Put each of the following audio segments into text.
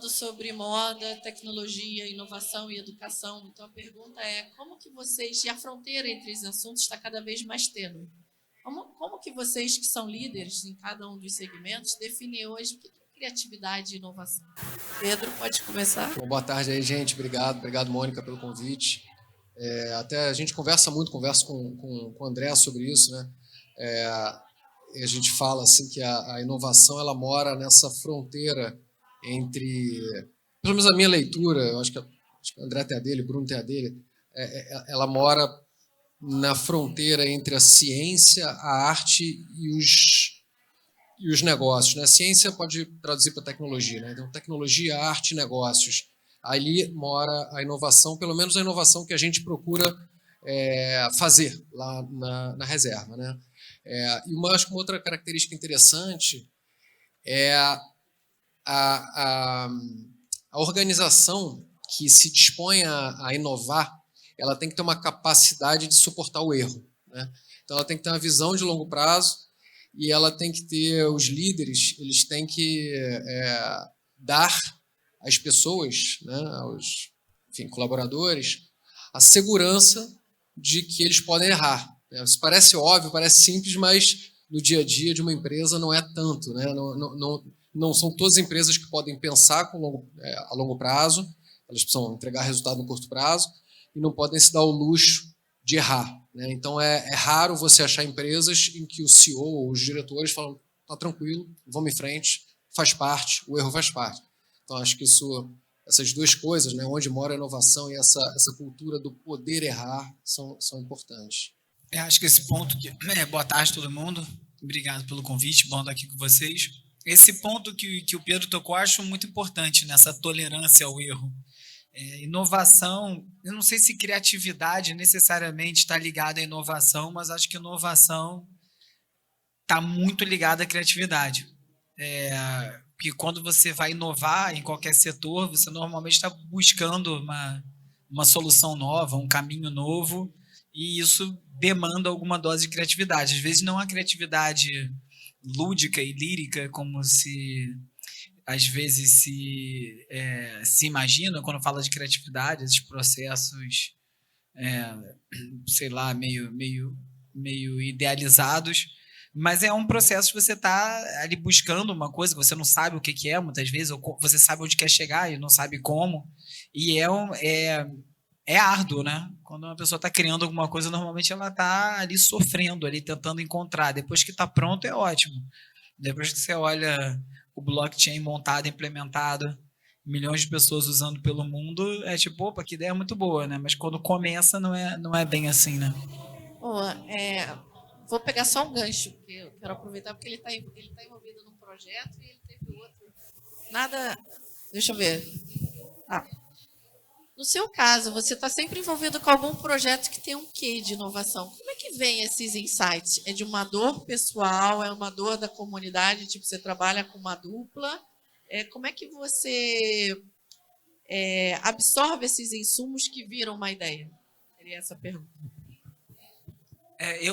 falando sobre moda, tecnologia, inovação e educação. Então, a pergunta é como que vocês, e a fronteira entre esses assuntos está cada vez mais tênue. Como que vocês, que são líderes em cada um dos segmentos, definem hoje o que é criatividade e inovação? Pedro, pode começar. Bom, boa tarde aí, gente. Obrigado, Mônica, pelo convite. Até a gente conversa com o André sobre isso, né? E a gente fala assim que a inovação ela mora nessa fronteira entre, pelo menos a minha leitura, eu acho que o André tem a dele, o Bruno tem a dele, ela mora na fronteira entre a ciência, a arte e os negócios, né? Ciência pode traduzir para tecnologia, né? Então, tecnologia, arte, negócios. Ali mora a inovação, pelo menos a inovação que a gente procura fazer lá na reserva, né? Acho que uma outra característica interessante é a organização que se dispõe a inovar, ela tem que ter uma capacidade de suportar o erro, né? Então, ela tem que ter uma visão de longo prazo e ela tem que ter os líderes, eles têm que dar às pessoas, né, aos colaboradores, a segurança de que eles podem errar. Isso parece óbvio, parece simples, mas no dia a dia de uma empresa não é tanto, né? Não são todas as empresas que podem pensar a longo prazo, elas precisam entregar resultado no curto prazo e não podem se dar o luxo de errar, né? Então é raro você achar empresas em que o CEO ou os diretores falam: tá tranquilo, vamos em frente, faz parte, o erro faz parte. Então acho que essas duas coisas, né, onde mora a inovação e essa cultura do poder errar, são importantes. Acho que esse ponto boa tarde todo mundo, obrigado pelo convite, bom estar aqui com vocês. Esse ponto que o Pedro tocou, acho muito importante nessa tolerância ao erro. Inovação, eu não sei se criatividade necessariamente está ligada à inovação, mas acho que inovação está muito ligada à criatividade. Porque quando você vai inovar em qualquer setor, você normalmente está buscando uma solução nova, um caminho novo, e isso demanda alguma dose de criatividade. Às vezes não a criatividade lúdica e lírica, como às vezes se imagina quando fala de criatividade, esses processos, sei lá, meio idealizados, mas é um processo que você está ali buscando uma coisa que você não sabe o que é, muitas vezes, ou você sabe onde quer chegar e não sabe como, e é árduo, né? Quando uma pessoa está criando alguma coisa, normalmente ela está ali sofrendo, ali tentando encontrar. Depois que está pronto, é ótimo. Depois que você olha o blockchain montado, implementado, milhões de pessoas usando pelo mundo, é tipo, opa, que ideia muito boa, né? Mas quando começa, não é bem assim, né? Vou pegar só um gancho, porque eu quero aproveitar, porque ele tá envolvido num projeto e ele teve outro. Nada. Deixa eu ver. No seu caso, você está sempre envolvido com algum projeto que tem um quê de inovação. Como é que vem esses insights? É de uma dor pessoal? É uma dor da comunidade? Tipo, você trabalha com uma dupla? Como é que você absorve esses insumos que viram uma ideia? Seria essa a pergunta.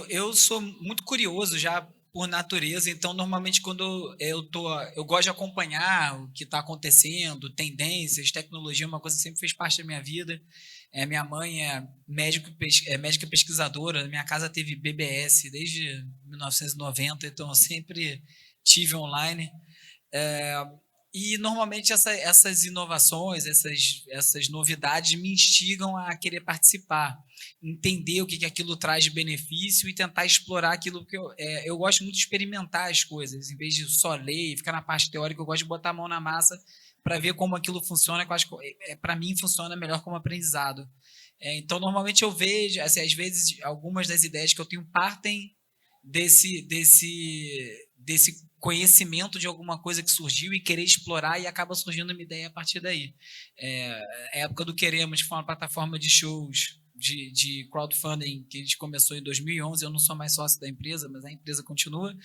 Eu sou muito curioso já por natureza, então normalmente quando eu gosto de acompanhar o que está acontecendo, tendências, tecnologia, uma coisa que sempre fez parte da minha vida. Minha mãe é médica pesquisadora, minha casa teve BBS desde 1990, então eu sempre tive online. E normalmente essas inovações, essas novidades me instigam a querer participar, entender o que aquilo traz de benefício e tentar explorar aquilo que eu gosto muito de experimentar as coisas, em vez de só ler e ficar na parte teórica, eu gosto de botar a mão na massa para ver como aquilo funciona, que eu acho que para mim funciona melhor como aprendizado. Então, normalmente eu vejo, assim, às vezes, algumas das ideias que eu tenho partem desse conhecimento de alguma coisa que surgiu e querer explorar e acaba surgindo uma ideia a partir daí. A época do Queremos, que foi uma plataforma de shows de crowdfunding que a gente começou em 2011, eu não sou mais sócio da empresa, mas a empresa continua.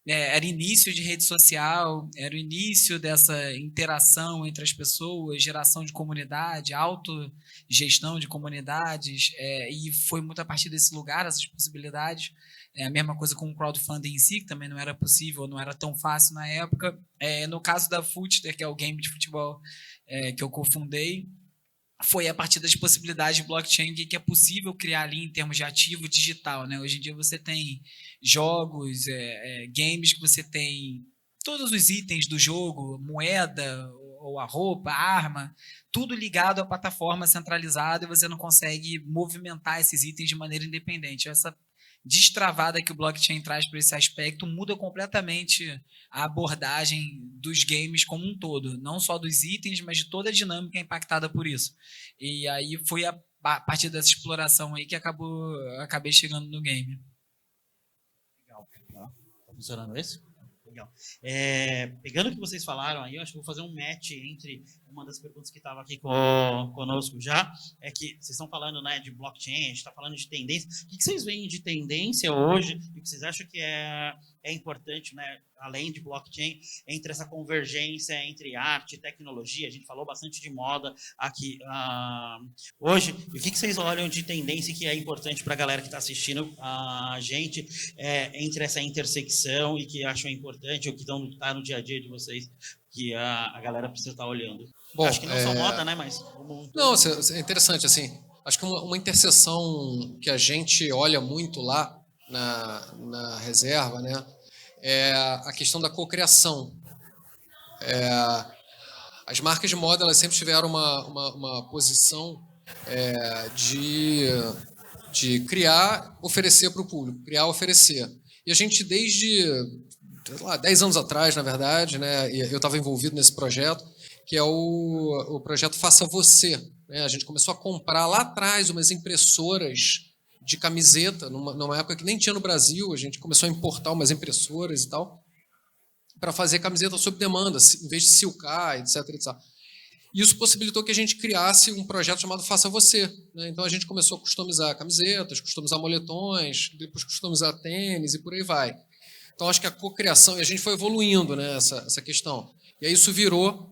era início de rede social, era o início dessa interação entre as pessoas, geração de comunidade, autogestão de comunidades, e foi muito a partir desse lugar, essas possibilidades. A mesma coisa com o crowdfunding em si, que também não era possível, não era tão fácil na época. No caso da Footster, que é o game de futebol que eu cofundei, foi a partir das possibilidades de blockchain que é possível criar ali em termos de ativo digital, né? Hoje em dia você tem jogos, games que você tem todos os itens do jogo, moeda, ou a roupa, a arma, tudo ligado à plataforma centralizada e você não consegue movimentar esses itens de maneira independente. Essa destravada que o blockchain traz para esse aspecto muda completamente a abordagem dos games como um todo, não só dos itens, mas de toda a dinâmica impactada por isso. E aí foi a partir dessa exploração aí que acabei chegando no game. Legal. Tá funcionando esse? Legal. Pegando o que vocês falaram aí, eu acho que vou fazer um match entre uma das perguntas que estava aqui conosco já, é que vocês estão falando, né, de blockchain, a gente está falando de tendência. O que vocês veem de tendência hoje e o que vocês acham que é importante, né, além de blockchain, entre essa convergência entre arte e tecnologia? A gente falou bastante de moda aqui hoje. E o que vocês olham de tendência que é importante para a galera que está assistindo a gente entre essa intersecção e que acham importante ou que está no dia a dia de vocês, que a galera precisa estar olhando? Bom, acho que não só moda, né, mas... Não, é interessante, assim, acho que uma interseção que a gente olha muito lá na reserva, né, é a questão da cocriação. As marcas de moda, elas sempre tiveram uma posição de criar, oferecer para o público, criar, oferecer. E a gente, desde 10 anos atrás, na verdade, né, eu estava envolvido nesse projeto, que é o projeto Faça Você. Né? A gente começou a comprar lá atrás umas impressoras de camiseta, numa época que nem tinha no Brasil, a gente começou a importar umas impressoras e tal, para fazer camiseta sob demanda, em vez de silcar, etc, etc. E isso possibilitou que a gente criasse um projeto chamado Faça Você. Né? Então a gente começou a customizar camisetas, customizar moletões, depois customizar tênis e por aí vai. Então acho que a cocriação, e a gente foi evoluindo, né, essa questão. E aí isso virou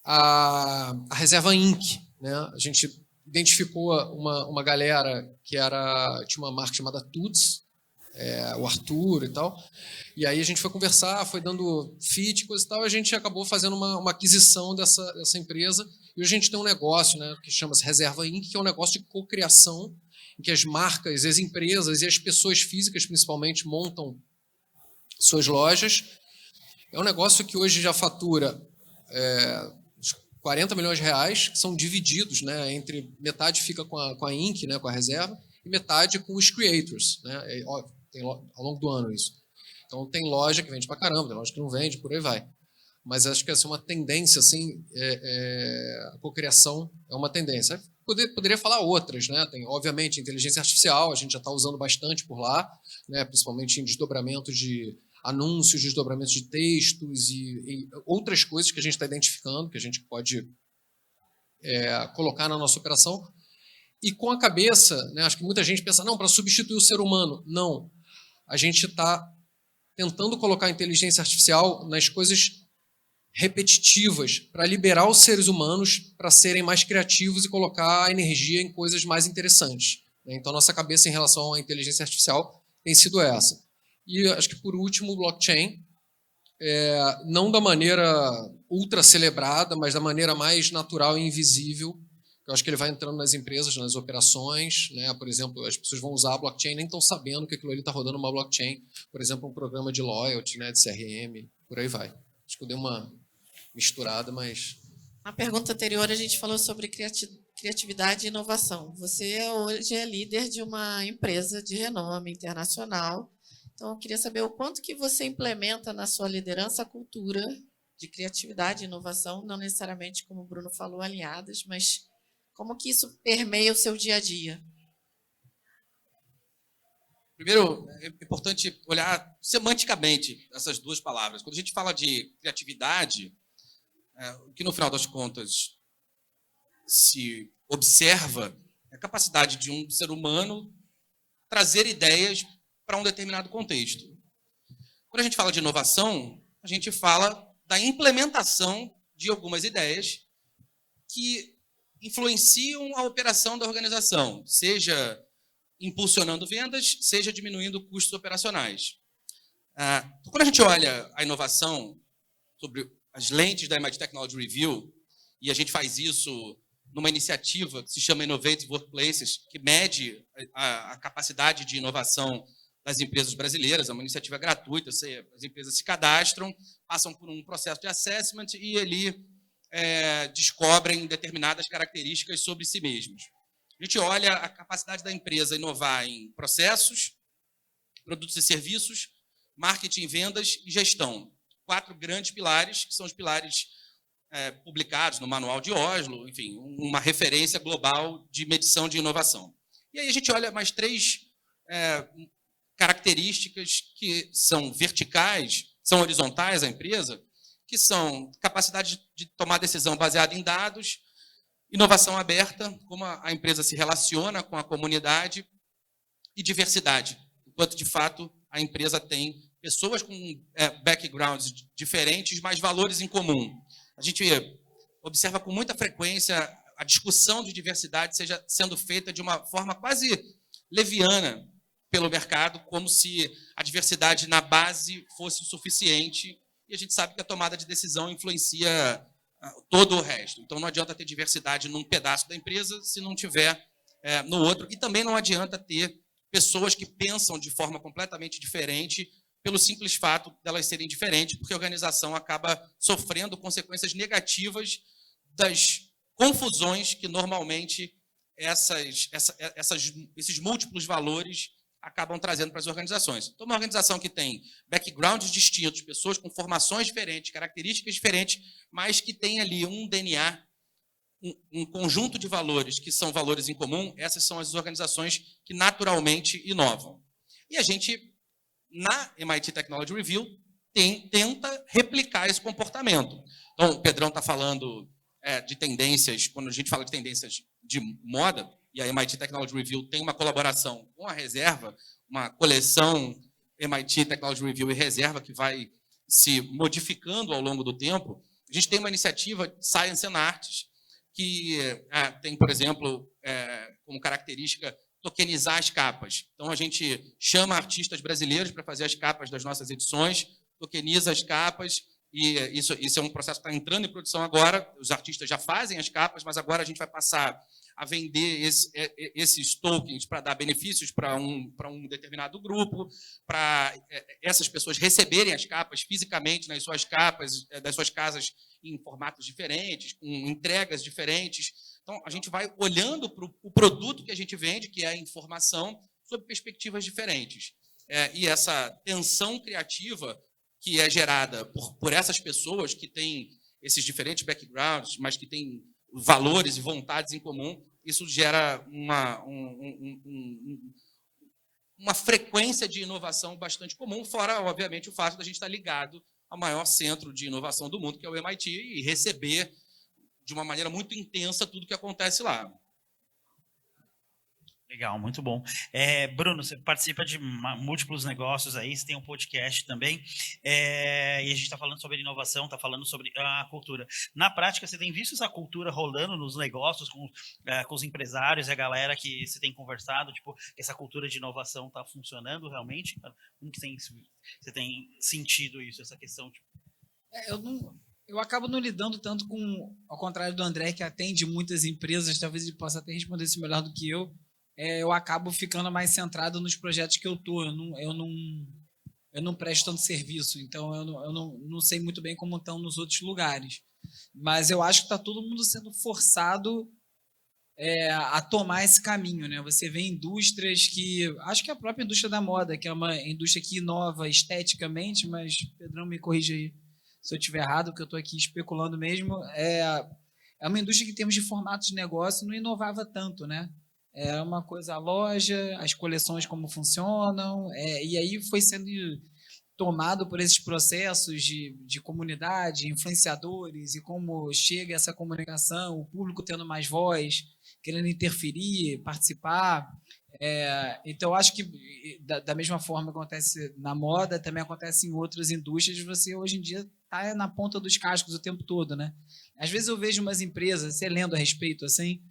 a Reserva Inc. Né? A gente identificou uma galera que tinha uma marca chamada Tuts, o Arthur e tal, e aí a gente foi conversar, foi dando fit, coisa e tal, e a gente acabou fazendo uma aquisição dessa empresa, e hoje a gente tem um negócio, né, que chama-se Reserva Inc., que é um negócio de cocriação, em que as marcas, as empresas e as pessoas físicas, principalmente, montam suas lojas. É um negócio que hoje já fatura 40 milhões de reais, que são divididos, né, entre metade fica com a Inc., né, com a reserva, e metade com os creators. Né, tem ao longo do ano isso. Então tem loja que vende pra caramba, tem loja que não vende, por aí vai. Mas acho que essa é uma tendência, assim, a cocriação é uma tendência. Poderia falar outras, né? Tem, obviamente, inteligência artificial, a gente já está usando bastante por lá, né, principalmente em desdobramentos de anúncios, desdobramentos de textos e outras coisas que a gente está identificando, que a gente pode colocar na nossa operação. E com a cabeça, né, acho que muita gente pensa, não, para substituir o ser humano. Não. A gente está tentando colocar a inteligência artificial nas coisas repetitivas para liberar os seres humanos para serem mais criativos e colocar a energia em coisas mais interessantes. Então, nossa cabeça em relação à inteligência artificial tem sido essa. E acho que, por último, o blockchain, não da maneira ultra celebrada, mas da maneira mais natural e invisível. Eu acho que ele vai entrando nas empresas, nas operações. Né? Por exemplo, as pessoas vão usar a blockchain e nem estão sabendo que aquilo ali está rodando uma blockchain. Por exemplo, um programa de loyalty, né, de CRM, por aí vai. Acho que eu dei uma misturada, mas... Na pergunta anterior, a gente falou sobre criatividade e inovação. Você hoje é líder de uma empresa de renome internacional. Então, eu queria saber o quanto que você implementa na sua liderança a cultura de criatividade e inovação, não necessariamente, como o Bruno falou, alinhadas, mas como que isso permeia o seu dia a dia? Primeiro, é importante olhar semanticamente essas duas palavras. Quando a gente fala de criatividade, o que no final das contas se observa é a capacidade de um ser humano trazer ideias para um determinado contexto. Quando a gente fala de inovação, a gente fala da implementação de algumas ideias que influenciam a operação da organização, seja impulsionando vendas, seja diminuindo custos operacionais. Quando a gente olha a inovação sobre as lentes da MIT Technology Review, e a gente faz isso numa iniciativa que se chama Innovative Workplaces, que mede a capacidade de inovação das empresas brasileiras, é uma iniciativa gratuita, as empresas se cadastram, passam por um processo de assessment e ali descobrem determinadas características sobre si mesmos. A gente olha a capacidade da empresa inovar em processos, produtos e serviços, marketing, vendas e gestão. 4 grandes pilares, que são os pilares publicados no Manual de Oslo, enfim, uma referência global de medição de inovação. E aí a gente olha mais 3 características que são verticais, são horizontais à empresa, que são capacidade de tomar decisão baseada em dados, inovação aberta, como a empresa se relaciona com a comunidade, e diversidade, enquanto, de fato, a empresa tem pessoas com backgrounds diferentes, mas valores em comum. A gente observa com muita frequência a discussão de diversidade seja sendo feita de uma forma quase leviana pelo mercado, como se a diversidade na base fosse o suficiente, e a gente sabe que a tomada de decisão influencia todo o resto. Então, não adianta ter diversidade num pedaço da empresa se não tiver no outro, e também não adianta ter pessoas que pensam de forma completamente diferente pelo simples fato delas serem diferentes, porque a organização acaba sofrendo consequências negativas das confusões que normalmente esses múltiplos valores acabam trazendo para as organizações. Então, uma organização que tem backgrounds distintos, pessoas com formações diferentes, características diferentes, mas que tem ali um DNA, um conjunto de valores que são valores em comum, essas são as organizações que naturalmente inovam. E a gente, na MIT Technology Review, tenta replicar esse comportamento. Então, o Pedrão está falando de tendências, quando a gente fala de tendências de moda, e a MIT Technology Review tem uma colaboração com a Reserva, uma coleção MIT Technology Review e Reserva que vai se modificando ao longo do tempo. A gente tem uma iniciativa Science and Arts, que tem, por exemplo, como característica tokenizar as capas. Então, a gente chama artistas brasileiros para fazer as capas das nossas edições, tokeniza as capas, e isso é um processo que está entrando em produção agora. Os artistas já fazem as capas, mas agora a gente vai passar a vender esses tokens para dar benefícios para um determinado grupo, para essas pessoas receberem as capas fisicamente nas suas capas, das suas casas em formatos diferentes, com entregas diferentes. Então, a gente vai olhando para o produto que a gente vende, que é a informação, sob perspectivas diferentes. E essa tensão criativa que é gerada por essas pessoas que têm esses diferentes backgrounds, mas que têm valores e vontades em comum, isso gera uma frequência de inovação bastante comum, fora, obviamente, o fato da gente estar ligado ao maior centro de inovação do mundo, que é o MIT, e receber de uma maneira muito intensa tudo que acontece lá. Legal, muito bom. Bruno, você participa de múltiplos negócios aí, você tem um podcast também, e a gente está falando sobre inovação, está falando sobre a cultura. Na prática, você tem visto essa cultura rolando nos negócios com os empresários e a galera que você tem conversado, tipo, essa cultura de inovação está funcionando realmente? Como que você tem sentido isso, essa questão? Tipo? Eu acabo não lidando tanto com, ao contrário do André, que atende muitas empresas, talvez ele possa até responder isso melhor do que eu acabo ficando mais centrado nos projetos que eu estou. Eu não presto tanto serviço, então eu não sei muito bem como estão nos outros lugares. Mas eu acho que está todo mundo sendo forçado a tomar esse caminho, né? Você vê indústrias que... Acho que a própria indústria da moda, que é uma indústria que inova esteticamente, mas, Pedrão, me corrija aí se eu estiver errado, porque eu estou aqui especulando mesmo. É uma indústria que, em termos de formato de negócio, não inovava tanto, né? É uma coisa a loja, as coleções como funcionam, e aí foi sendo tomado por esses processos de comunidade, influenciadores, e como chega essa comunicação, o público tendo mais voz, querendo interferir, participar. Então, eu acho que da mesma forma que acontece na moda, também acontece em outras indústrias. Você, hoje em dia, está na ponta dos cascos o tempo todo, né? Às vezes eu vejo umas empresas, você lendo a respeito, assim,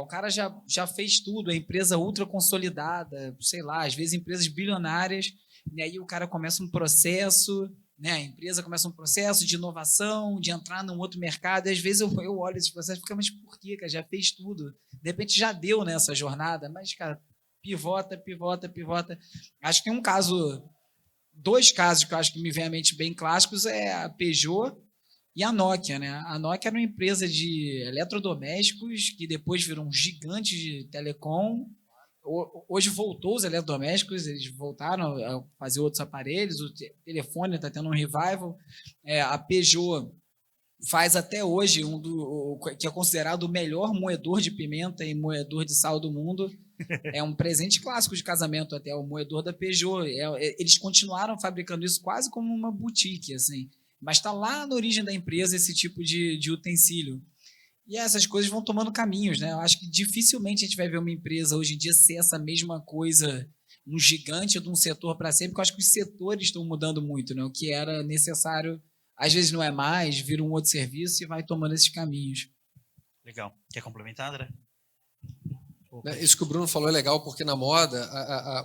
o cara já fez tudo, a empresa ultra consolidada, sei lá, às vezes empresas bilionárias, e aí o cara começa um processo, né? A empresa começa um processo de inovação, de entrar num outro mercado, e às vezes eu olho esse processo e fico, mas por quê, cara? Já fez tudo. De repente já deu nessa jornada, mas, cara, pivota. Acho que tem dois casos que eu acho que me vem à mente bem clássicos, é a Peugeot e a Nokia, né? A Nokia era uma empresa de eletrodomésticos que depois virou um gigante de telecom. Hoje voltou os eletrodomésticos, eles voltaram a fazer outros aparelhos, o telefone está tendo um revival. A Peugeot faz até hoje que é considerado o melhor moedor de pimenta e moedor de sal do mundo. É um presente clássico de casamento até, o moedor da Peugeot. Eles continuaram fabricando isso quase como uma boutique, assim. Mas está lá na origem da empresa esse tipo de utensílio. E essas coisas vão tomando caminhos, né? Eu acho que dificilmente a gente vai ver uma empresa hoje em dia ser essa mesma coisa, um gigante de um setor para sempre, porque eu acho que os setores estão mudando muito, né? O que era necessário, às vezes não é mais, vira um outro serviço e vai tomando esses caminhos. Legal. Quer complementar, André? Isso que o Bruno falou é legal, porque na moda,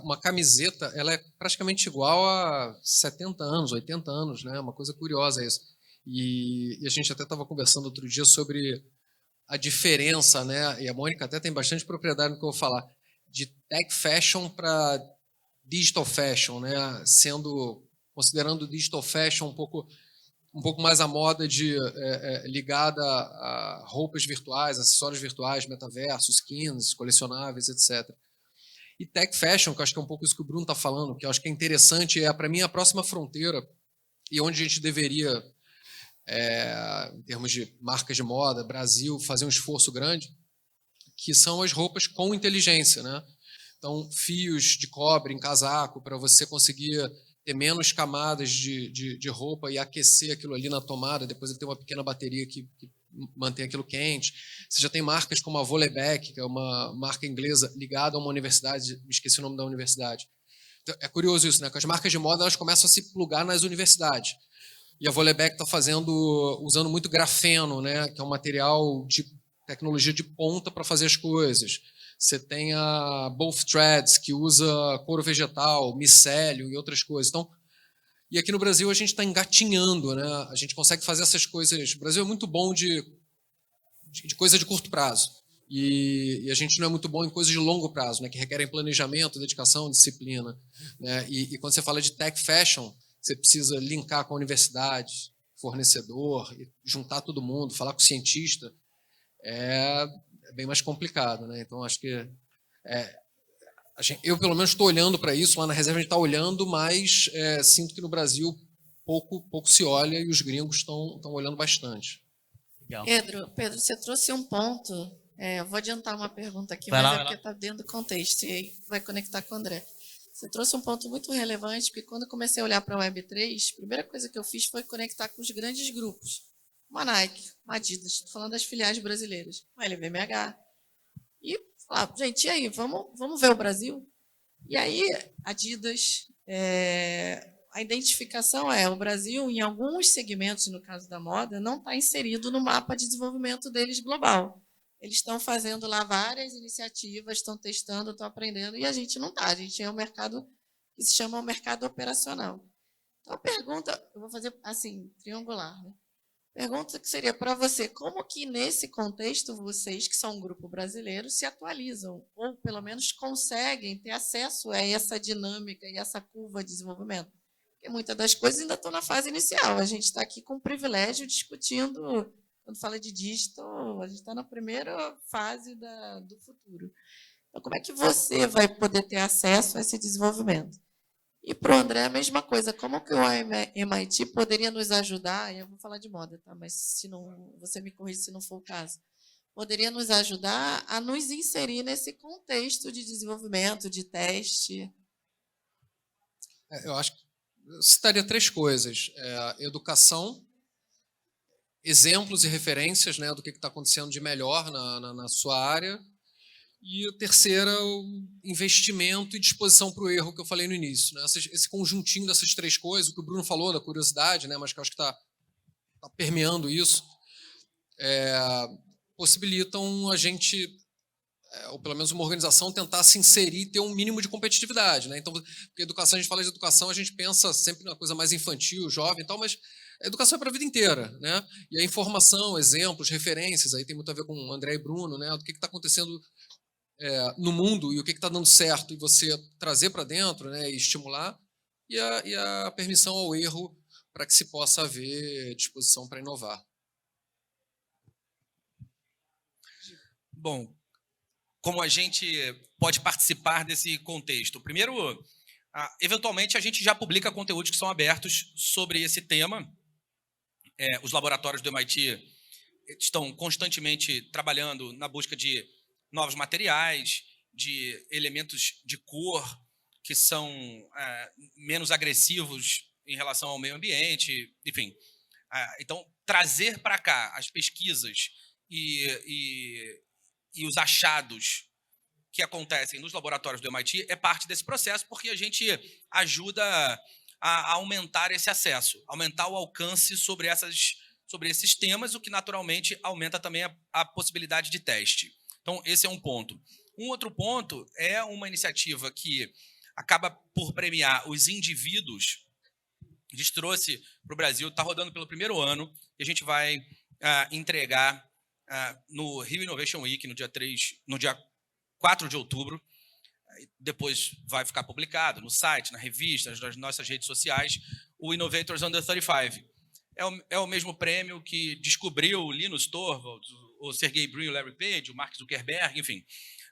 uma camiseta ela é praticamente igual a 70 anos, 80 anos, né? Uma coisa curiosa isso. E a gente até estava conversando outro dia sobre a diferença, né? E a Mônica até tem bastante propriedade no que eu vou falar, de tech fashion para digital fashion, né? Considerando digital fashion um pouco mais a moda ligada a roupas virtuais, acessórios virtuais, metaversos, skins, colecionáveis, etc. E tech fashion, que eu acho que é um pouco isso que o Bruno está falando, que eu acho que é interessante, para mim, a próxima fronteira, e onde a gente deveria, em termos de marcas de moda, Brasil, fazer um esforço grande, que são as roupas com inteligência, né? Então, fios de cobre em casaco, para você conseguir ter menos camadas de roupa e aquecer aquilo ali na tomada, depois ele tem uma pequena bateria que mantém aquilo quente. Você já tem marcas como a Volebeck, que é uma marca inglesa ligada a uma universidade, me esqueci o nome da universidade. Então, é curioso isso, né? Que as marcas de moda elas começam a se plugar nas universidades. E a Volebeck está usando muito grafeno, né? Que é um material de tecnologia de ponta para fazer as coisas. Você tem a Both Threads, que usa couro vegetal, micélio e outras coisas. Então, e aqui no Brasil a gente está engatinhando, né? A gente consegue fazer essas coisas. O Brasil é muito bom de coisa de curto prazo. E a gente não é muito bom em coisas de longo prazo, né? Que requerem planejamento, dedicação, disciplina. Né? E quando você fala de tech fashion, você precisa linkar com a universidade, fornecedor, juntar todo mundo, falar com o cientista. É bem mais complicado, né? Então acho que eu pelo menos estou olhando para isso lá na reserva, a gente está olhando, mas sinto que no Brasil pouco se olha e os gringos estão olhando bastante. Legal. Pedro, você trouxe um ponto. Eu vou adiantar uma pergunta aqui, Vai mas lá, porque está dentro do contexto e aí vai conectar com o André. Você trouxe um ponto muito relevante, porque quando eu comecei a olhar para a Web3, a primeira coisa que eu fiz foi conectar com os grandes grupos. Uma Nike, uma Adidas, estou falando das filiais brasileiras, uma LVMH. E falar, gente, e aí, vamos ver o Brasil? E aí, Adidas, a identificação o Brasil, em alguns segmentos, no caso da moda, não está inserido no mapa de desenvolvimento deles global. Eles estão fazendo lá várias iniciativas, estão testando, estão aprendendo, e a gente não está. A gente é um mercado que se chama o mercado operacional. Então, a pergunta, eu vou fazer assim, triangular, né? Pergunta que seria para você, como que nesse contexto vocês, que são um grupo brasileiro, se atualizam, ou pelo menos conseguem ter acesso a essa dinâmica e essa curva de desenvolvimento? Porque muitas das coisas ainda estão na fase inicial, a gente está aqui com o privilégio discutindo, quando fala de digital, a gente está na primeira fase do futuro. Então, como é que você vai poder ter acesso a esse desenvolvimento? E para o André, a mesma coisa. Como que o MIT poderia nos ajudar? Eu vou falar de moda, tá? Mas se não, você me corrige se não for o caso. Poderia nos ajudar a nos inserir nesse contexto de desenvolvimento, de teste? Eu acho que eu citaria 3 coisas. Educação, exemplos e referências, né, do que está acontecendo de melhor na sua área. E a terceira, o investimento e disposição para o erro que eu falei no início, né? Esse conjuntinho dessas três coisas, o que o Bruno falou da curiosidade, né? Mas que eu acho que está permeando isso, possibilitam a gente, ou pelo menos uma organização, tentar se inserir e ter um mínimo de competitividade, né? Então, porque educação, a gente fala de educação, a gente pensa sempre numa coisa mais infantil, jovem e tal, mas a educação é para a vida inteira, né? E a informação, exemplos, referências, aí tem muito a ver com o André e Bruno, né? Do que está acontecendo no mundo e o que está dando certo, e você trazer para dentro, né? E estimular, e a permissão ao erro para que se possa haver disposição para inovar. Bom, como a gente pode participar desse contexto? Primeiro, eventualmente a gente já publica conteúdos que são abertos sobre esse tema. Os laboratórios do MIT estão constantemente trabalhando na busca de novos materiais, de elementos de cor que são menos agressivos em relação ao meio ambiente, enfim. Então, trazer para cá as pesquisas e os achados que acontecem nos laboratórios do MIT é parte desse processo, porque a gente ajuda a aumentar esse acesso, aumentar o alcance sobre esses temas, o que naturalmente aumenta também a possibilidade de teste. Então, esse é um ponto. Um outro ponto é uma iniciativa que acaba por premiar os indivíduos. A gente trouxe para o Brasil, está rodando pelo primeiro ano, e a gente vai entregar no Rio Innovation Week, no dia 4 de outubro. Depois vai ficar publicado no site, na revista, nas nossas redes sociais, o Innovators Under 35. É o mesmo prêmio que descobriu o Linus Torvalds, o Sergey Brin, o Larry Page, o Mark Zuckerberg, enfim.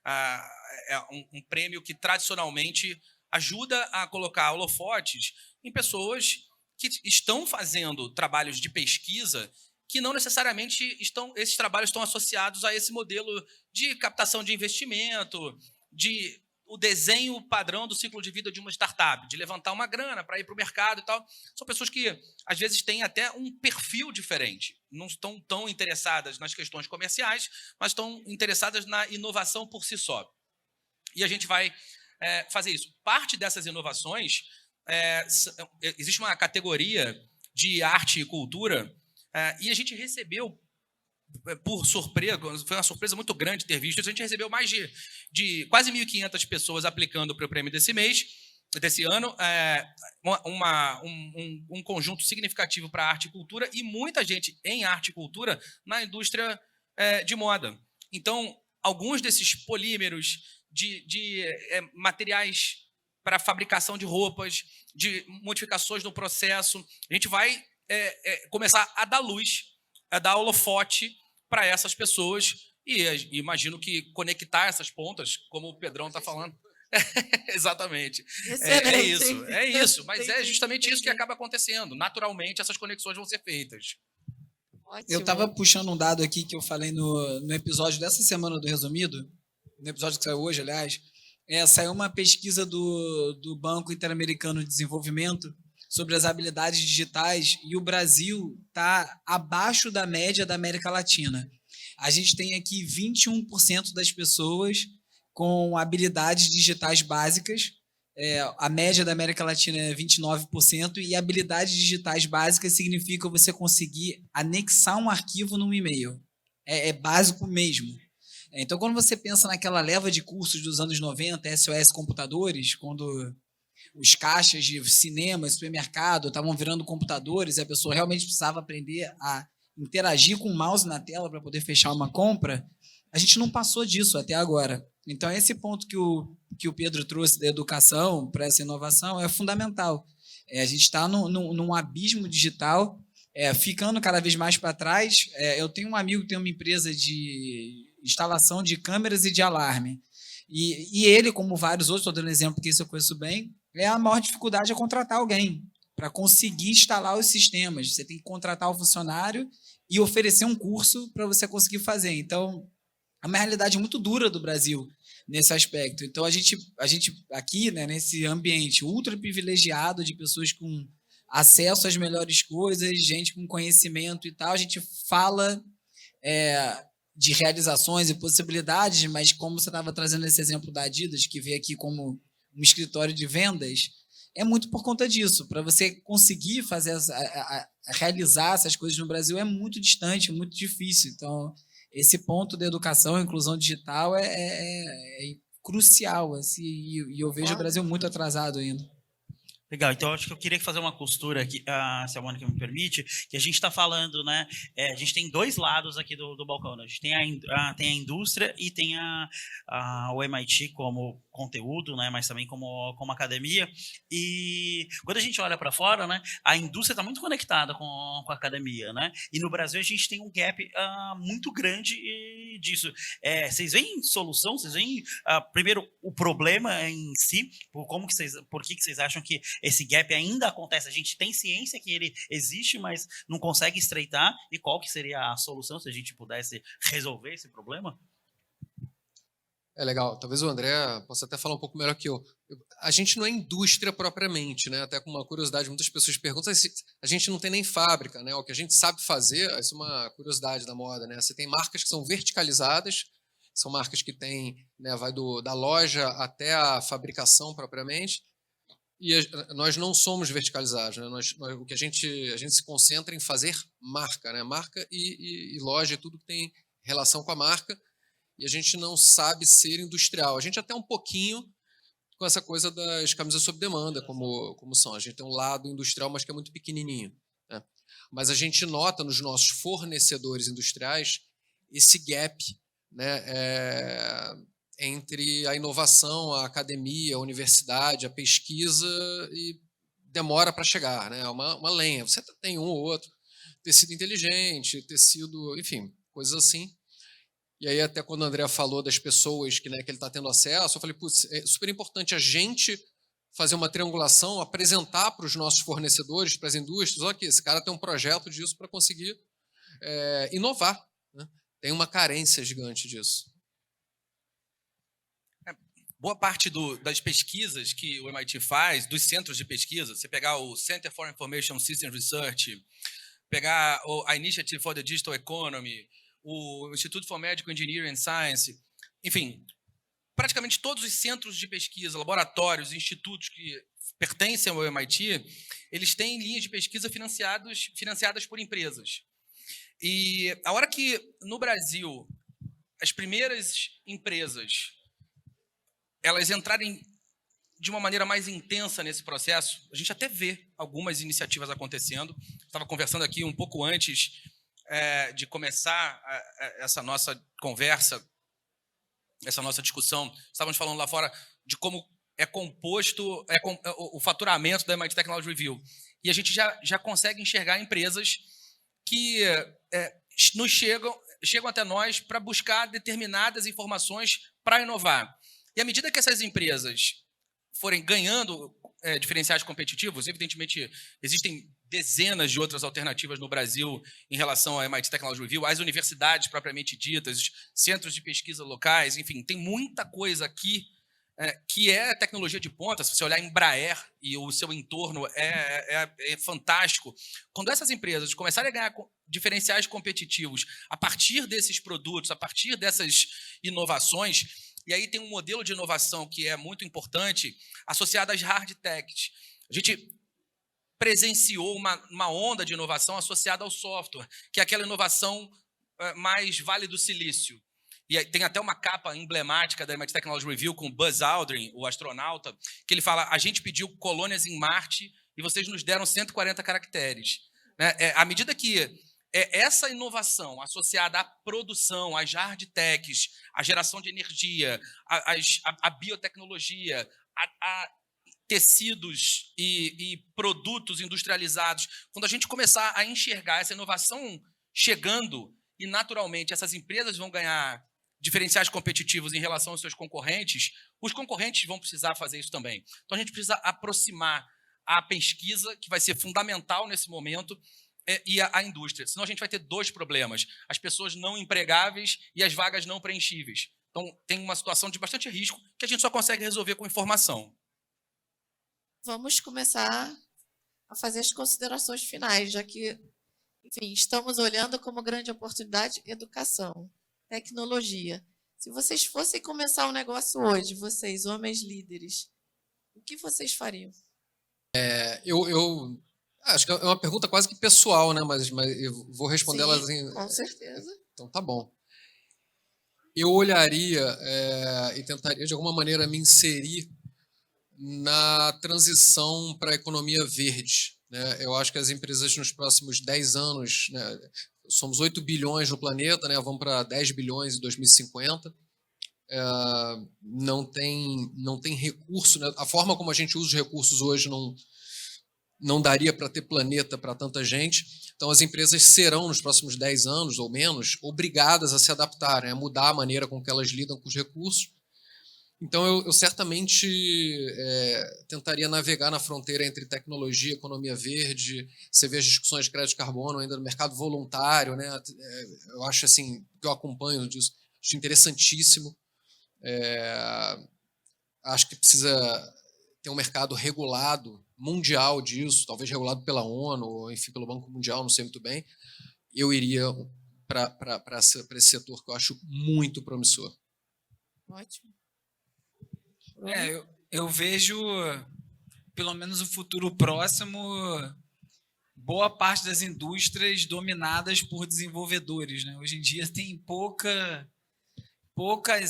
É um prêmio que tradicionalmente ajuda a colocar holofotes em pessoas que estão fazendo trabalhos de pesquisa que não necessariamente esses trabalhos estão associados a esse modelo de captação de investimento, de o desenho padrão do ciclo de vida de uma startup, de levantar uma grana para ir para o mercado e tal. São pessoas que, às vezes, têm até um perfil diferente. Não estão tão interessadas nas questões comerciais, mas estão interessadas na inovação por si só. E a gente vai fazer isso. Parte dessas inovações, existe uma categoria de arte e cultura, e a gente recebeu, por surpresa, foi uma surpresa muito grande ter visto isso, a gente recebeu mais de quase 1.500 pessoas aplicando para o prêmio desse ano, um conjunto significativo para arte e cultura, e muita gente em arte e cultura na indústria de moda. Então, alguns desses polímeros, de materiais para fabricação de roupas, de modificações no processo, a gente vai começar a dar luz, a dar holofote para essas pessoas, e imagino que conectar essas pontas, como o Pedrão está falando. Exatamente. É isso. Mas é justamente isso que acaba acontecendo. Naturalmente, essas conexões vão ser feitas. Ótimo. Eu estava puxando um dado aqui que eu falei no episódio dessa semana do Resumido, no episódio que saiu hoje, aliás. Saiu uma pesquisa do Banco Interamericano de Desenvolvimento sobre as habilidades digitais, e o Brasil está abaixo da média da América Latina. A gente tem aqui 21% das pessoas com habilidades digitais básicas. A média da América Latina é 29%, e habilidades digitais básicas significa você conseguir anexar um arquivo num e-mail. É básico mesmo. Então, quando você pensa naquela leva de cursos dos anos 90, SOS Computadores, quando os caixas de cinema, supermercado estavam virando computadores, e a pessoa realmente precisava aprender a interagir com o mouse na tela para poder fechar uma compra, a gente não passou disso até agora. Então, esse ponto que o Pedro trouxe da educação para essa inovação é fundamental. A gente está num abismo digital, ficando cada vez mais para trás. Eu tenho um amigo que tem uma empresa de instalação de câmeras e de alarme. E ele, como vários outros, estou dando um exemplo que isso eu conheço bem, a maior dificuldade é contratar alguém para conseguir instalar os sistemas. Você tem que contratar o funcionário e oferecer um curso para você conseguir fazer. Então, é uma realidade muito dura do Brasil nesse aspecto. Então, a gente aqui, né, nesse ambiente ultra privilegiado de pessoas com acesso às melhores coisas, gente com conhecimento e tal, a gente fala de realizações e possibilidades, mas como você estava trazendo esse exemplo da Adidas, que veio aqui como um escritório de vendas, é muito por conta disso. Para você conseguir fazer realizar essas coisas no Brasil é muito distante, muito difícil. Então, esse ponto da educação, inclusão digital é crucial, assim, e eu vejo o Brasil muito atrasado ainda. Legal, então acho que eu queria fazer uma costura aqui, se a Mônica me permite, que a gente está falando, né? A gente tem dois lados aqui do balcão, né? A gente tem a indústria e tem o MIT como conteúdo, né? Mas também como academia. E quando a gente olha para fora, né? A indústria está muito conectada com a academia, né? E no Brasil a gente tem um gap muito grande disso. Vocês veem solução? Vocês veem primeiro o problema em si? Por que vocês acham que esse gap ainda acontece? A gente tem ciência que ele existe, mas não consegue estreitar. E qual que seria a solução se a gente pudesse resolver esse problema? É legal. Talvez o André possa até falar um pouco melhor que eu. A gente não é indústria propriamente, né? Até com uma curiosidade, muitas pessoas perguntam se a gente não tem nem fábrica, né? O que a gente sabe fazer, isso é uma curiosidade da moda, né? Você tem marcas que são verticalizadas, são marcas que têm, né, vai da loja até a fabricação propriamente. E nós não somos verticalizados, né? O que a gente se concentra em fazer marca, né? Marca e loja, tudo que tem relação com a marca. E a gente não sabe ser industrial. A gente até um pouquinho com essa coisa das camisas sob demanda, como são. A gente tem um lado industrial, mas que é muito pequenininho, né? Mas a gente nota nos nossos fornecedores industriais esse gap, né, entre a inovação, a academia, a universidade, a pesquisa, e demora para chegar, né? É uma lenha. Você tem um ou outro, tecido inteligente, tecido, enfim, coisas assim. E aí até quando o André falou das pessoas que ele está tendo acesso, eu falei, putz, é super importante a gente fazer uma triangulação, apresentar para os nossos fornecedores, para as indústrias, olha aqui, esse cara tem um projeto disso para conseguir inovar, né? Tem uma carência gigante disso. Boa parte das pesquisas que o MIT faz, dos centros de pesquisa, você pegar o Center for Information Systems Research, pegar a Initiative for the Digital Economy, o Institute for Medical Engineering and Science, enfim, praticamente todos os centros de pesquisa, laboratórios, institutos que pertencem ao MIT, eles têm linhas de pesquisa financiadas por empresas. E a hora que, no Brasil, as primeiras empresas elas entrarem de uma maneira mais intensa nesse processo, a gente até vê algumas iniciativas acontecendo. Estava conversando aqui um pouco antes de começar essa nossa conversa, essa nossa discussão. Estávamos falando lá fora de como é composto o faturamento da MIT Technology Review. E a gente já consegue enxergar empresas que nos chegam até nós para buscar determinadas informações para inovar. E à medida que essas empresas forem ganhando diferenciais competitivos, evidentemente existem dezenas de outras alternativas no Brasil em relação ao MIT Technology Review, as universidades propriamente ditas, os centros de pesquisa locais, enfim, tem muita coisa aqui que é tecnologia de ponta. Se você olhar Embraer e o seu entorno, é fantástico. Quando essas empresas começarem a ganhar diferenciais competitivos a partir desses produtos, a partir dessas inovações, e aí tem um modelo de inovação que é muito importante, associado às hard techs. A gente presenciou uma onda de inovação associada ao software, que é aquela inovação mais Vale do Silício. E aí tem até uma capa emblemática da MIT Technology Review com Buzz Aldrin, o astronauta, que ele fala, a gente pediu colônias em Marte e vocês nos deram 140 caracteres. Né? À medida que essa inovação associada à produção, às hard techs, à geração de energia, à biotecnologia, a tecidos e produtos industrializados, quando a gente começar a enxergar essa inovação chegando e, naturalmente, essas empresas vão ganhar diferenciais competitivos em relação aos seus concorrentes, os concorrentes vão precisar fazer isso também. Então, a gente precisa aproximar a pesquisa, que vai ser fundamental nesse momento, e a indústria. Senão, a gente vai ter dois problemas: as pessoas não empregáveis e as vagas não preenchíveis. Então, tem uma situação de bastante risco que a gente só consegue resolver com informação. Vamos começar a fazer as considerações finais, já que, enfim, estamos olhando como grande oportunidade educação. tecnologia. Se vocês fossem começar um negócio hoje, vocês, homens líderes, o que vocês fariam? Eu acho que é uma pergunta quase que pessoal, né? Mas eu vou responder ela assim. Com certeza. Então tá bom. Eu olharia e tentaria de alguma maneira me inserir na transição para a economia verde, né? Eu acho que as empresas nos próximos 10 anos, né, somos 8 bilhões no planeta, né, vamos para 10 bilhões em 2050, não tem recurso, né? A forma como a gente usa os recursos hoje não daria para ter planeta para tanta gente. Então, as empresas serão, nos próximos 10 anos ou menos, obrigadas a se adaptarem, a mudar a maneira com que elas lidam com os recursos. Então, eu certamente tentaria navegar na fronteira entre tecnologia e economia verde. Você vê as discussões de crédito de carbono ainda no mercado voluntário, né? Eu acho assim, que eu acompanho disso, acho interessantíssimo. Acho que precisa ter um mercado regulado, mundial disso, talvez regulado pela ONU, ou enfim, pelo Banco Mundial, não sei muito bem. Eu iria para esse setor que eu acho muito promissor. Ótimo. Eu vejo, pelo menos no futuro próximo, boa parte das indústrias dominadas por desenvolvedores, né? Hoje em dia tem poucas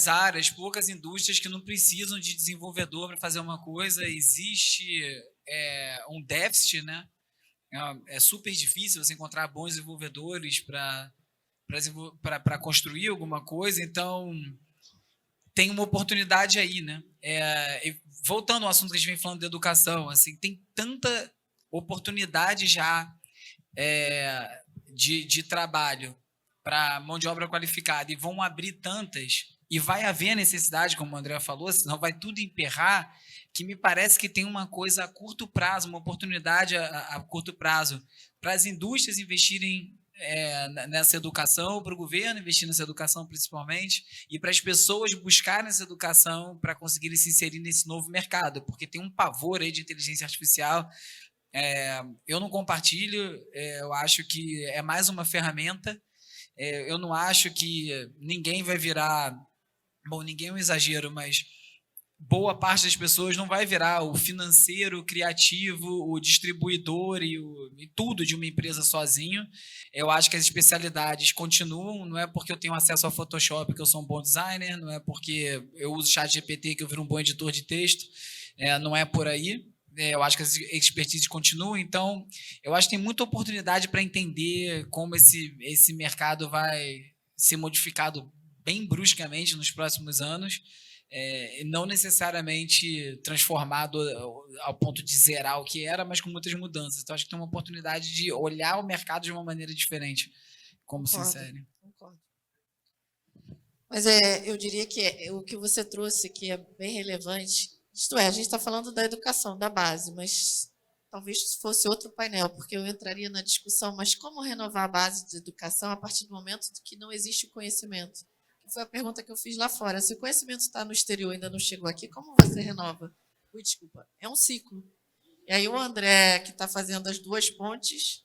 áreas, poucas indústrias que não precisam de desenvolvedor para fazer uma coisa. Existe um déficit, né? É super difícil você encontrar bons desenvolvedores para construir alguma coisa. Então, tem uma oportunidade aí, né? Voltando ao assunto que a gente vem falando de educação, assim, tem tanta oportunidade já de trabalho para mão de obra qualificada, e vão abrir tantas, e vai haver necessidade, como o André falou, senão vai tudo emperrar, que me parece que tem uma coisa a curto prazo, uma oportunidade a curto prazo, para as indústrias investirem nessa educação, para o governo investir nessa educação principalmente, e para as pessoas buscarem essa educação para conseguirem se inserir nesse novo mercado, porque tem um pavor aí de inteligência artificial. Eu não compartilho, eu acho que é mais uma ferramenta. Eu não acho que ninguém vai virar, bom, ninguém é um exagero, mas boa parte das pessoas não vai virar o financeiro, o criativo, o distribuidor e tudo de uma empresa sozinho. Eu acho que as especialidades continuam, não é porque eu tenho acesso ao Photoshop que eu sou um bom designer, não é porque eu uso ChatGPT que eu viro um bom editor de texto, não é por aí. Eu acho que as expertises continuam, então eu acho que tem muita oportunidade para entender como esse mercado vai ser modificado bem bruscamente nos próximos anos, não necessariamente transformado ao ponto de zerar o que era, mas com muitas mudanças. Então acho que tem uma oportunidade de olhar o mercado de uma maneira diferente, como se insere. Concordo. Mas eu diria que o que você trouxe que é bem relevante. Isto é, a gente está falando da educação, da base, mas talvez fosse outro painel, porque eu entraria na discussão, mas como renovar a base de educação a partir do momento que não existe o conhecimento? Que foi a pergunta que eu fiz lá fora. Se o conhecimento está no exterior e ainda não chegou aqui, como você renova? Desculpa, é um ciclo. E aí o André, que está fazendo as duas pontes,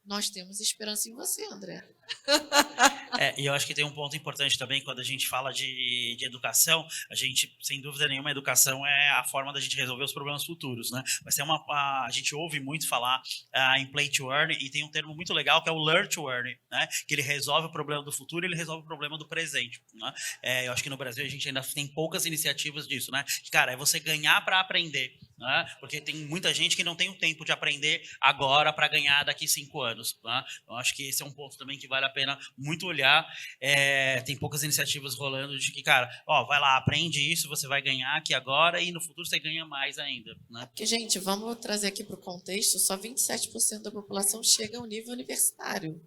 nós temos esperança em você, André. E eu acho que tem um ponto importante também quando a gente fala de educação. A gente, sem dúvida nenhuma, a educação é a forma da gente resolver os problemas futuros, né? Mas a gente ouve muito falar em play to earn, e tem um termo muito legal que é o learn to earn, né? Que ele resolve o problema do futuro e ele resolve o problema do presente, né? Eu acho que no Brasil a gente ainda tem poucas iniciativas disso, né? Cara, é você ganhar para aprender, né? Porque tem muita gente que não tem o tempo de aprender agora para ganhar daqui 5 anos, né? Eu acho que esse é um ponto também que vale a pena muito olhar. Tem poucas iniciativas rolando de que, cara, vai lá, aprende isso, você vai ganhar aqui agora e no futuro você ganha mais ainda, né? Porque, gente, vamos trazer aqui para o contexto, só 27% da população chega ao nível universitário.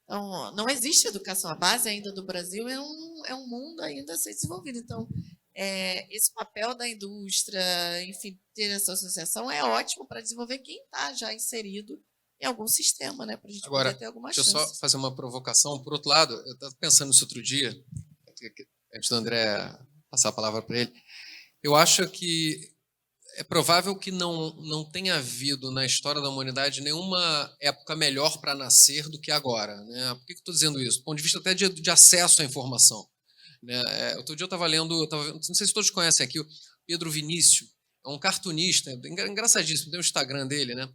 Então, não existe educação. A base ainda do Brasil é um mundo ainda a ser desenvolvido. Então, esse papel da indústria, enfim, ter essa associação é ótimo para desenvolver quem está já inserido em algum sistema, né? Para a gente poder ter alguma chance. Deixa eu só fazer uma provocação. Por outro lado, eu estava pensando nisso outro dia, antes do André passar a palavra para ele. Eu acho que é provável que não tenha havido na história da humanidade nenhuma época melhor para nascer do que agora, né? Por que eu estou dizendo isso? Do ponto de vista até de acesso à informação, né? Outro dia eu estava lendo, não sei se todos conhecem aqui, o Pedro Vinícius, é um cartunista, engraçadíssimo, tem o Instagram dele, né?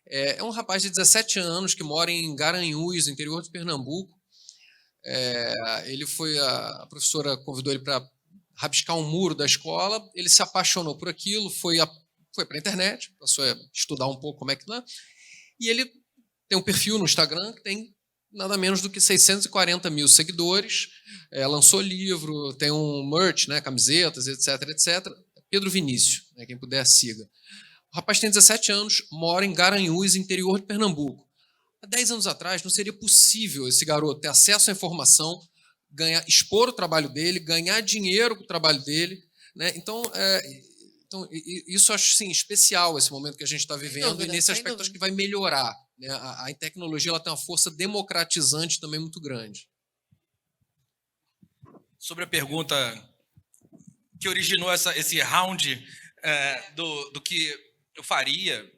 É um rapaz de 17 anos que mora em Garanhuns, interior de Pernambuco. Ele a professora convidou ele para rabiscar um muro da escola, ele se apaixonou por aquilo, foi para a internet, passou a estudar um pouco como é que é, e ele tem um perfil no Instagram que tem nada menos do que 640 mil seguidores, lançou livro, tem um merch, né, camisetas, etc, etc. Pedro Vinícius, né, quem puder, siga. O rapaz tem 17 anos, mora em Garanhuns, interior de Pernambuco. Há 10 anos atrás não seria possível esse garoto ter acesso à informação, expor o trabalho dele, ganhar dinheiro com o trabalho dele, né? Então, isso eu acho sim, especial esse momento que a gente está vivendo, e nesse aspecto acho que vai melhorar, né? A tecnologia ela tem uma força democratizante também muito grande. Sobre a pergunta que originou esse round do que eu faria,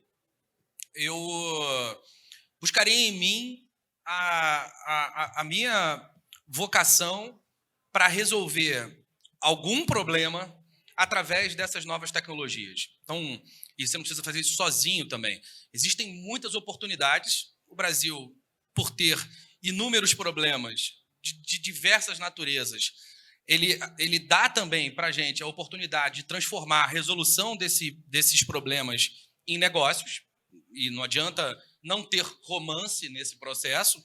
eu buscaria em mim a minha vocação para resolver algum problema através dessas novas tecnologias. Então, e você não precisa fazer isso sozinho também. Existem muitas oportunidades. O Brasil, por ter inúmeros problemas de diversas naturezas, ele dá também para a gente a oportunidade de transformar a resolução desses problemas em negócios, e não adianta não ter romance nesse processo,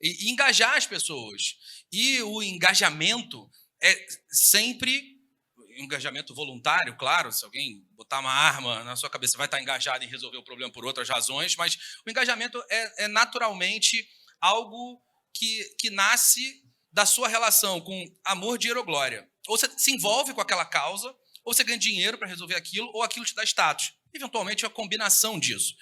e engajar as pessoas. E o engajamento é sempre engajamento voluntário, claro, se alguém botar uma arma na sua cabeça, vai estar engajado em resolver o problema por outras razões, mas o engajamento é naturalmente algo que nasce da sua relação com amor, dinheiro ou glória. Ou você se envolve com aquela causa, ou você ganha dinheiro para resolver aquilo, ou aquilo te dá status. Eventualmente, é a combinação disso.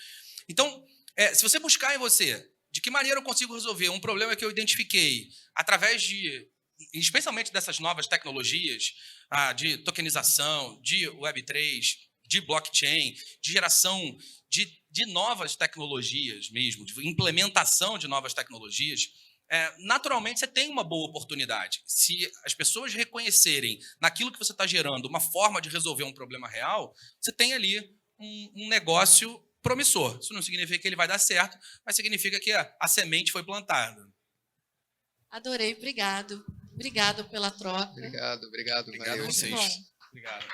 Então, se você buscar em você de que maneira eu consigo resolver um problema que eu identifiquei através especialmente dessas novas tecnologias, de tokenização, de Web3, de blockchain, de geração de novas tecnologias mesmo, de implementação de novas tecnologias, naturalmente você tem uma boa oportunidade. Se as pessoas reconhecerem naquilo que você está gerando uma forma de resolver um problema real, você tem ali um negócio promissor. Isso não significa que ele vai dar certo, mas significa que a semente foi plantada. Adorei, obrigado. Obrigado pela troca. Obrigado. Obrigado a vocês. Muito bom. Obrigado.